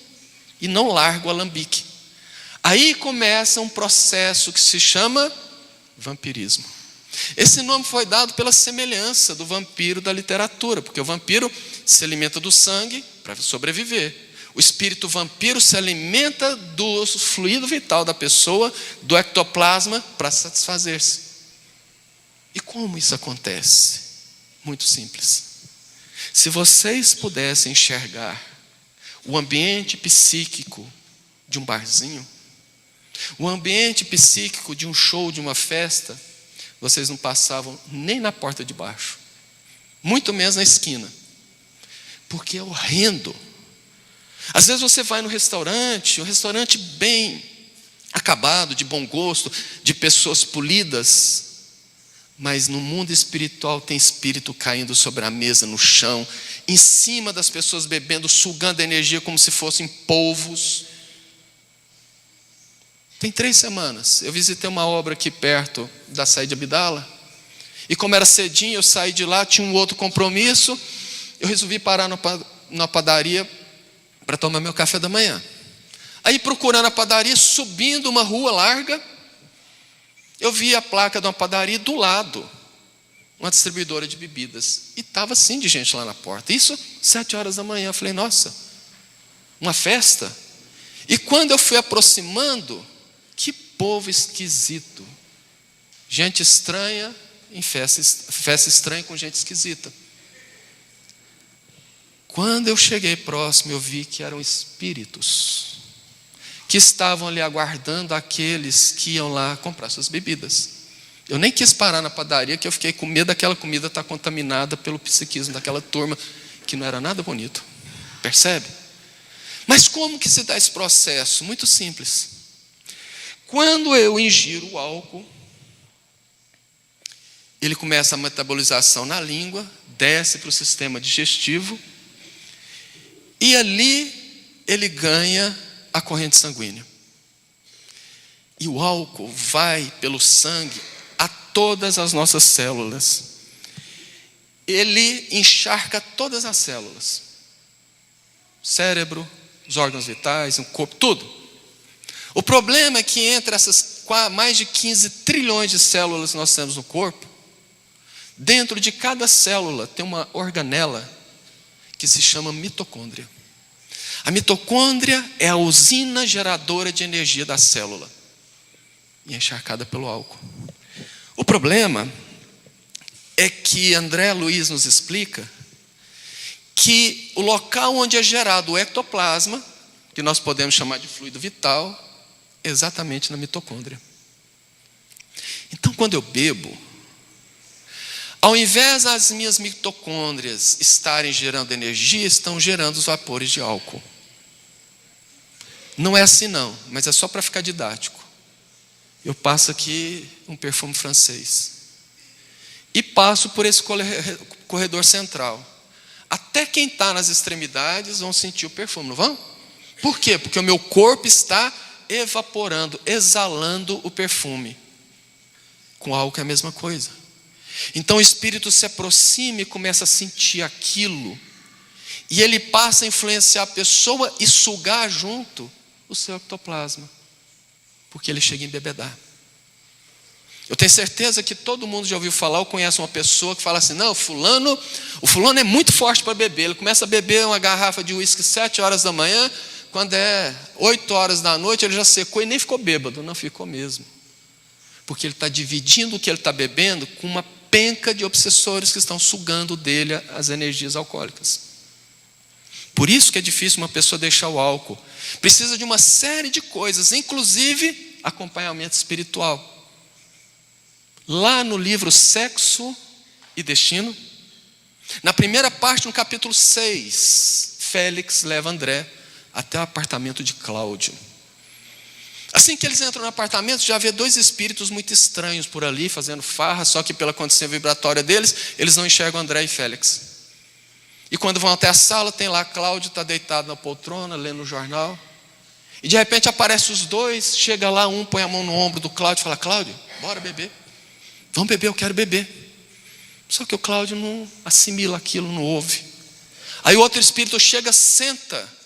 e não larga o alambique. Aí começa um processo que se chama vampirismo. Esse nome foi dado pela semelhança do vampiro da literatura, porque o vampiro se alimenta do sangue para sobreviver. O espírito vampiro se alimenta do fluido vital da pessoa, do ectoplasma, para satisfazer-se. E como isso acontece? Muito simples. Se vocês pudessem enxergar o ambiente psíquico de um barzinho, o ambiente psíquico de um show, de uma festa, vocês não passavam nem na porta de baixo, muito menos na esquina, porque é horrendo. Às vezes você vai no restaurante, um restaurante bem acabado, de bom gosto, de pessoas polidas, mas no mundo espiritual tem espírito caindo sobre a mesa, no chão, em cima das pessoas bebendo, sugando a energia como se fossem polvos. Tem 3 semanas, eu visitei uma obra aqui perto da saída de Abdala, e como era cedinho, eu saí de lá, tinha um outro compromisso, eu resolvi parar na padaria para tomar meu café da manhã. Aí procurando a padaria, subindo uma rua larga, eu vi a placa de uma padaria do lado, uma distribuidora de bebidas. E estava assim de gente lá na porta. Isso 7 horas da manhã. Eu falei, nossa, uma festa? E quando eu fui aproximando, que povo esquisito. Gente estranha em festa estranha com gente esquisita. Quando eu cheguei próximo, eu vi que eram espíritos que estavam ali aguardando aqueles que iam lá comprar suas bebidas. Eu nem quis parar na padaria, que eu fiquei com medo daquela comida estar contaminada pelo psiquismo daquela turma, que não era nada bonito. Percebe? Mas como que se dá esse processo? Muito simples. Quando eu ingiro o álcool, ele começa a metabolização na língua, desce para o sistema digestivo, e ali ele ganha a corrente sanguínea. E o álcool vai pelo sangue a todas as nossas células. Ele encharca todas as células. Cérebro, os órgãos vitais, o corpo, tudo. O problema é que entre essas mais de 15 trilhões de células que nós temos no corpo, dentro de cada célula tem uma organela que se chama mitocôndria. A mitocôndria é a usina geradora de energia da célula e é encharcada pelo álcool. O problema é que André Luiz nos explica que o local onde é gerado o ectoplasma, que nós podemos chamar de fluido vital, é exatamente na mitocôndria. Então, quando eu bebo, ao invés das minhas mitocôndrias estarem gerando energia, estão gerando os vapores de álcool. Não é assim não, mas é só para ficar didático. Eu passo aqui um perfume francês. E passo por esse corredor central. Até quem está nas extremidades vão sentir o perfume, não vão? Por quê? Porque o meu corpo está evaporando, exalando o perfume. Com álcool é a mesma coisa. Então o espírito se aproxima e começa a sentir aquilo. E ele passa a influenciar a pessoa e sugar junto o seu ectoplasma. Porque ele chega a embebedar. Eu tenho certeza que todo mundo já ouviu falar ou conhece uma pessoa que fala assim, não, o fulano é muito forte para beber. Ele começa a beber uma garrafa de uísque 7 horas da manhã, quando é 8 horas da noite ele já secou e nem ficou bêbado. Não ficou mesmo. Porque ele está dividindo o que ele está bebendo com uma penca de obsessores que estão sugando dele as energias alcoólicas. Por isso que é difícil uma pessoa deixar o álcool. Precisa de uma série de coisas, inclusive acompanhamento espiritual. Lá no livro Sexo e Destino, na primeira parte, no capítulo 6, Félix leva André até o apartamento de Cláudio. Assim que eles entram no apartamento, já vê 2 espíritos muito estranhos por ali, fazendo farra, só que pela condição vibratória deles, eles não enxergam André e Félix. E quando vão até a sala, tem lá Cláudio, está deitado na poltrona, lendo o jornal. E de repente aparecem os 2, chega lá, um põe a mão no ombro do Cláudio e fala, Cláudio, bora beber. Vamos beber, eu quero beber. Só que o Cláudio não assimila aquilo, não ouve. Aí o outro espírito chega, senta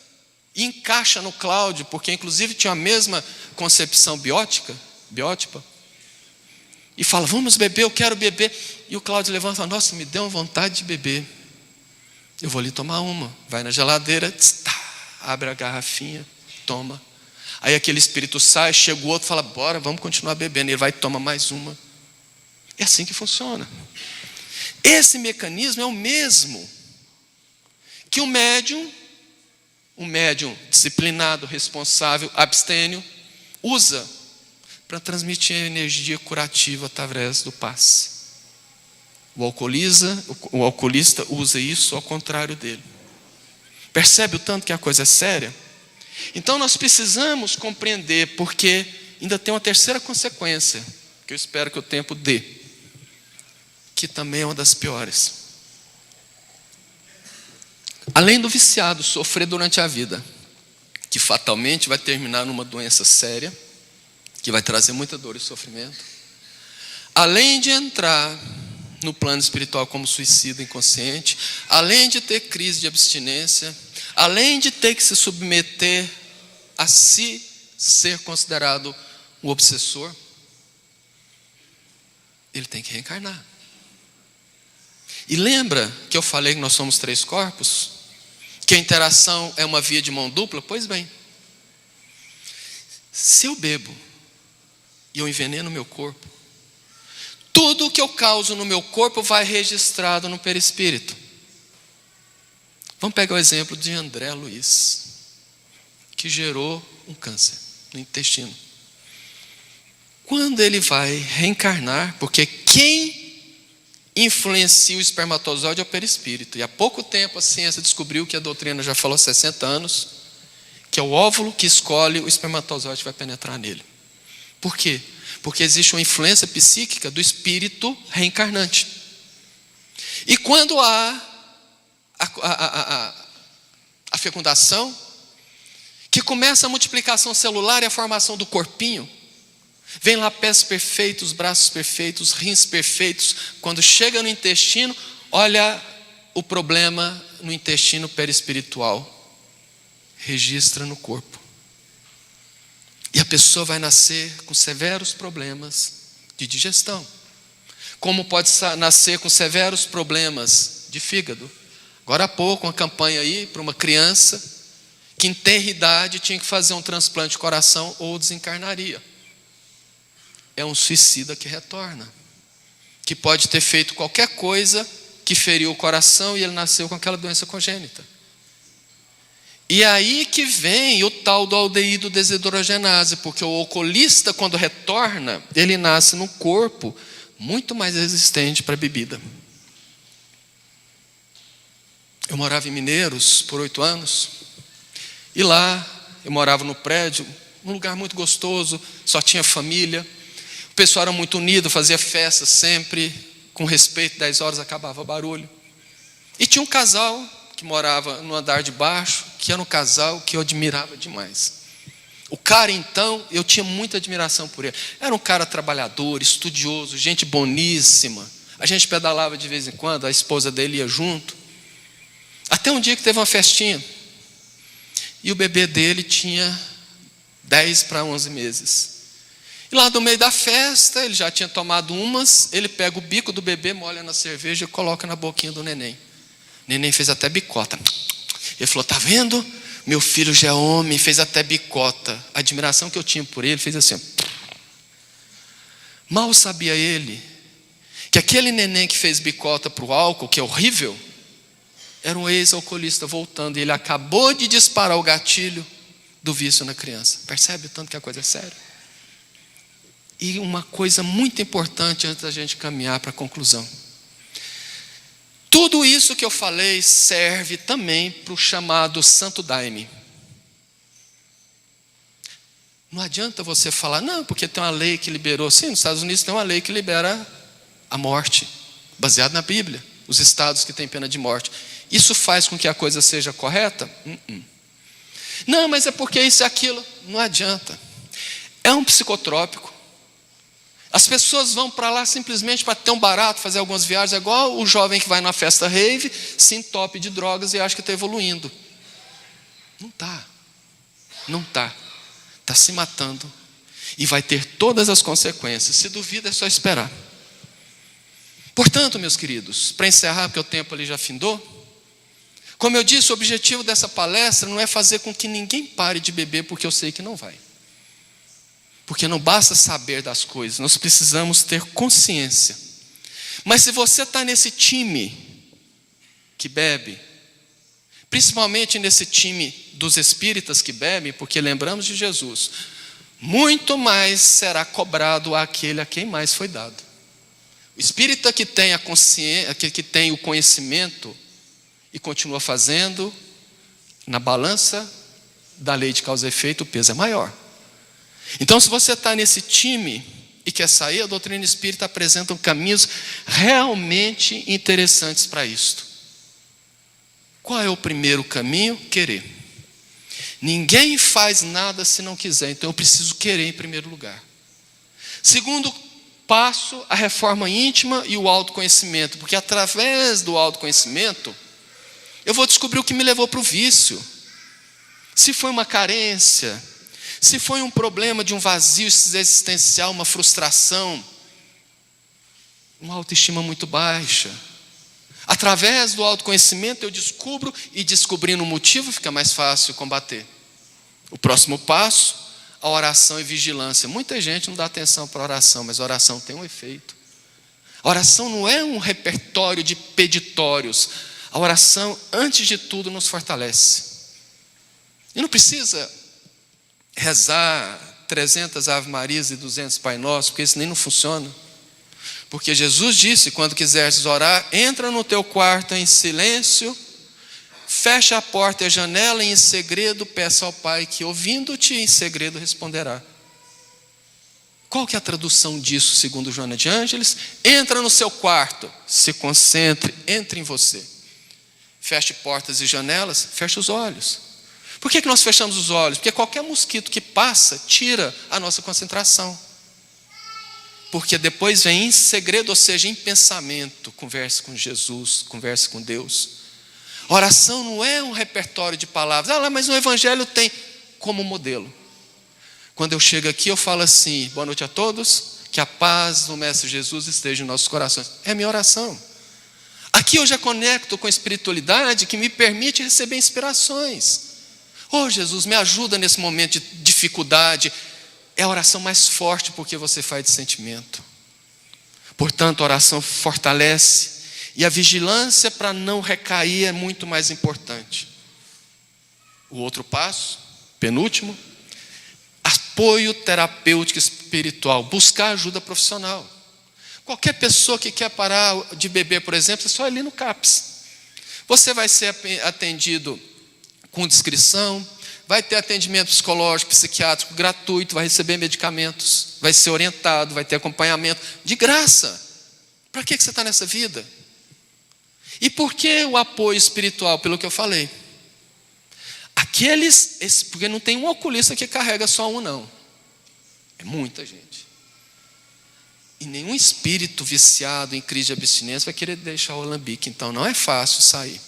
e encaixa no Cláudio, porque inclusive tinha a mesma concepção biótipa. E fala, vamos beber, eu quero beber. E o Cláudio levanta e fala, nossa, me deu vontade de beber. Eu vou ali tomar uma. Vai na geladeira, abre a garrafinha, toma. Aí aquele espírito sai, chega o outro e fala, bora, vamos continuar bebendo. Ele vai e toma mais uma. É assim que funciona. Esse mecanismo é o mesmo que um médium disciplinado, responsável, abstêmio, usa para transmitir energia curativa através do passe. O alcoolista usa isso ao contrário dele. Percebe o tanto que a coisa é séria? Então nós precisamos compreender, porque ainda tem uma terceira consequência, que eu espero que o tempo dê, que também é uma das piores. Além do viciado sofrer durante a vida, que fatalmente vai terminar numa doença séria, que vai trazer muita dor e sofrimento, além de entrar no plano espiritual como suicida inconsciente, além de ter crise de abstinência, além de ter que se submeter a se ser considerado um obsessor, ele tem que reencarnar. E lembra que eu falei que nós somos 3 corpos? Que a interação é uma via de mão dupla? Pois bem, se eu bebo e eu enveneno o meu corpo, tudo o que eu causo no meu corpo vai registrado no perispírito. Vamos pegar o exemplo de André Luiz, que gerou um câncer no intestino. Quando ele vai reencarnar, porque quem influencia o espermatozoide é o perispírito. E há pouco tempo a ciência descobriu, que a doutrina já falou há 60 anos, que é o óvulo que escolhe o espermatozoide que vai penetrar nele. Por quê? Porque existe uma influência psíquica do espírito reencarnante. E quando há a fecundação, que começa a multiplicação celular e a formação do corpinho, vem lá pés perfeitos, braços perfeitos, rins perfeitos. Quando chega no intestino, olha o problema no intestino perispiritual, registra no corpo. E a pessoa vai nascer com severos problemas de digestão. Como pode nascer com severos problemas de fígado. Agora há pouco, uma campanha aí para uma criança que em tenra idade tinha que fazer um transplante de coração ou desencarnaria. É um suicida que retorna, que pode ter feito qualquer coisa que feriu o coração e ele nasceu com aquela doença congênita. E aí que vem o tal do aldeído desidrogenase, porque o alcoolista, quando retorna, ele nasce num corpo muito mais resistente para a bebida. Eu morava em Mineiros por 8 anos, e lá eu morava no prédio, um lugar muito gostoso, só tinha família. O pessoal era muito unido, fazia festa sempre, com respeito, 10 horas acabava o barulho. E tinha um casal que morava no andar de baixo, que era um casal que eu admirava demais. O cara, então, eu tinha muita admiração por ele. Era um cara trabalhador, estudioso, gente boníssima. A gente pedalava de vez em quando, a esposa dele ia junto. Até um dia que teve uma festinha. E o bebê dele tinha 10 para 11 meses. E lá no meio da festa, ele já tinha tomado umas, ele pega o bico do bebê, molha na cerveja e coloca na boquinha do neném. O neném fez até bicota. Ele falou, tá vendo? Meu filho já é homem, fez até bicota. A admiração que eu tinha por ele fez assim. Mal sabia ele que aquele neném que fez bicota para o álcool, que é horrível, era um ex-alcoolista voltando. E ele acabou de disparar o gatilho do vício na criança. Percebe o tanto que a coisa é séria? E uma coisa muito importante antes da gente caminhar para a conclusão. Tudo isso que eu falei serve também para o chamado Santo Daime. Não adianta você falar, não, porque tem uma lei que liberou. Sim, nos Estados Unidos tem uma lei que libera a morte, baseada na Bíblia. Os estados que têm pena de morte. Isso faz com que a coisa seja correta? Não, mas é porque isso e aquilo. Não adianta. É um psicotrópico. As pessoas vão para lá simplesmente para ter um barato, fazer algumas viagens. É igual o jovem que vai na festa rave, se entope de drogas e acha que está evoluindo. Não está. Não está. Está se matando. E vai ter todas as consequências. Se duvida, é só esperar. Portanto, meus queridos, para encerrar, porque o tempo ali já findou, como eu disse, o objetivo dessa palestra não é fazer com que ninguém pare de beber, porque eu sei que não vai. Porque não basta saber das coisas, nós precisamos ter consciência. Mas se você está nesse time que bebe, principalmente nesse time dos espíritas que bebem, porque lembramos de Jesus, muito mais será cobrado àquele a quem mais foi dado. O espírita que tem a consciência, que tem o conhecimento e continua fazendo, na balança da lei de causa e efeito, o peso é maior. Então, se você está nesse time e quer sair, a doutrina espírita apresenta caminhos realmente interessantes para isto. Qual é o primeiro caminho? Querer. Ninguém faz nada se não quiser, então eu preciso querer em primeiro lugar. Segundo passo, a reforma íntima e o autoconhecimento, porque através do autoconhecimento, eu vou descobrir o que me levou para o vício. se foi uma carência, se foi um problema de um vazio existencial, uma frustração, uma autoestima muito baixa. Através do autoconhecimento eu descubro, e descobrindo o motivo fica mais fácil combater. O próximo passo, a oração e vigilância. Muita gente não dá atenção para a oração, mas a oração tem um efeito. A oração não é um repertório de peditórios. A oração, antes de tudo, nos fortalece. E não precisa rezar 300 Ave Marias e 200 Pai Nosso, porque isso nem não funciona. Porque Jesus disse, quando quiseres orar, entra no teu quarto em silêncio, fecha a porta e a janela e em segredo peça ao Pai que, ouvindo-te em segredo, responderá. Qual que é a tradução disso, segundo Joana de Ângeles? Entra no seu quarto, se concentre, entre em você. Feche portas e janelas, feche os olhos. Por que nós fechamos os olhos? Porque qualquer mosquito que passa, tira a nossa concentração. Porque depois vem em segredo, ou seja, em pensamento, converse com Jesus, converse com Deus. A oração não é um repertório de palavras. Mas o Evangelho tem como modelo. Quando eu chego aqui, eu falo assim, boa noite a todos, que a paz do Mestre Jesus esteja em nossos corações. É a minha oração. Aqui eu já conecto com a espiritualidade que me permite receber inspirações. Jesus, me ajuda nesse momento de dificuldade. É a oração mais forte porque você faz de sentimento. Portanto, a oração fortalece. E a vigilância para não recair é muito mais importante. O outro passo, penúltimo, apoio terapêutico espiritual. Buscar ajuda profissional. Qualquer pessoa que quer parar de beber, por exemplo, é só ir ali no CAPS. Você vai ser atendido com discrição, vai ter atendimento psicológico, psiquiátrico gratuito, vai receber medicamentos, vai ser orientado, vai ter acompanhamento de graça. Para que você está nessa vida? E por que o apoio espiritual? Pelo que eu falei. Porque não tem um oculista que carrega só um, não. É muita gente. E nenhum espírito viciado em crise de abstinência vai querer deixar o alambique. Então não é fácil sair.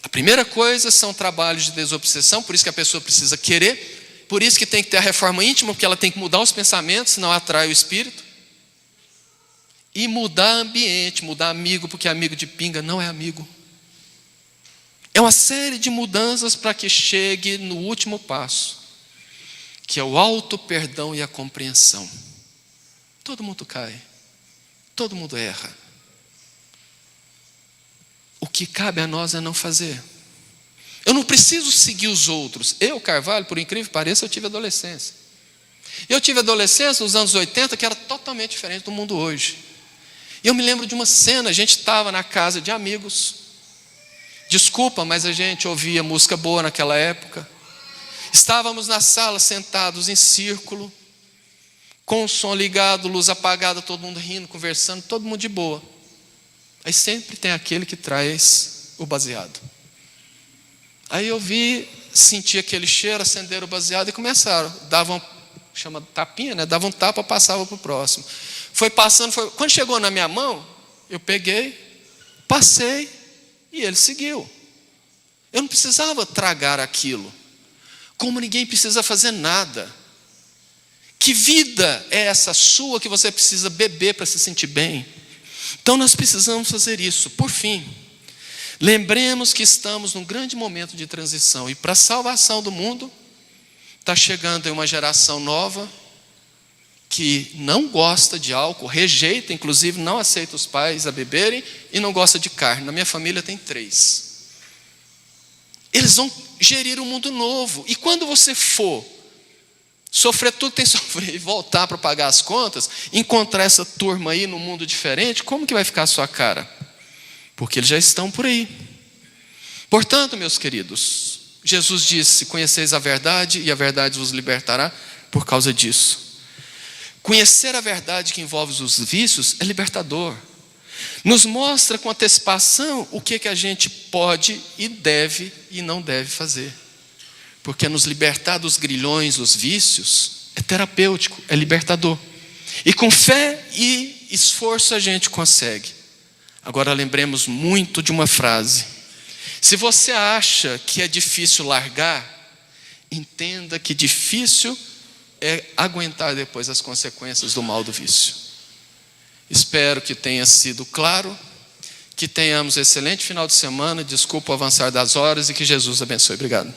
A primeira coisa são trabalhos de desobsessão, por isso que a pessoa precisa querer, por isso que tem que ter a reforma íntima, porque ela tem que mudar os pensamentos, senão atrai o espírito. E mudar ambiente, mudar amigo, porque amigo de pinga não é amigo. É uma série de mudanças para que chegue no último passo, que é o auto-perdão e a compreensão. Todo mundo cai, todo mundo erra. O que cabe a nós é não fazer. Eu não preciso seguir os outros. Eu, Carvalho, por incrível que pareça, eu tive adolescência. Eu tive adolescência nos anos 80, que era totalmente diferente do mundo hoje. E eu me lembro de uma cena, a gente estava na casa de amigos. Desculpa, mas a gente ouvia música boa naquela época. Estávamos na sala, sentados em círculo, com o som ligado, luz apagada, todo mundo rindo, conversando, todo mundo de boa. Aí sempre tem aquele que traz o baseado. Aí eu senti aquele cheiro, acenderam o baseado e começaram. Chama tapinha, né? Davam um tapa, passava para o próximo. Foi passando, quando chegou na minha mão, eu peguei, passei e ele seguiu. Eu não precisava tragar aquilo. Como ninguém precisa fazer nada. Que vida é essa sua que você precisa beber para se sentir bem? Então nós precisamos fazer isso. Por fim, lembremos que estamos num grande momento de transição. E para a salvação do mundo, está chegando uma geração nova que não gosta de álcool, rejeita, inclusive não aceita os pais a beberem e não gosta de carne. Na minha família tem 3. Eles vão gerir um mundo novo. E quando você for sofrer tudo que tem que sofrer e voltar para pagar as contas, encontrar essa turma aí num mundo diferente, como que vai ficar a sua cara? Porque eles já estão por aí. Portanto, meus queridos, Jesus disse, conheceis a verdade e a verdade vos libertará por causa disso. Conhecer a verdade que envolve os vícios é libertador. Nos mostra com antecipação o que a gente pode e deve e não deve fazer. Porque nos libertar dos grilhões, dos vícios, é terapêutico, é libertador. E com fé e esforço a gente consegue. Agora lembremos muito de uma frase. Se você acha que é difícil largar, entenda que difícil é aguentar depois as consequências do mal do vício. Espero que tenha sido claro, que tenhamos um excelente final de semana, desculpa o avançar das horas e que Jesus abençoe. Obrigado.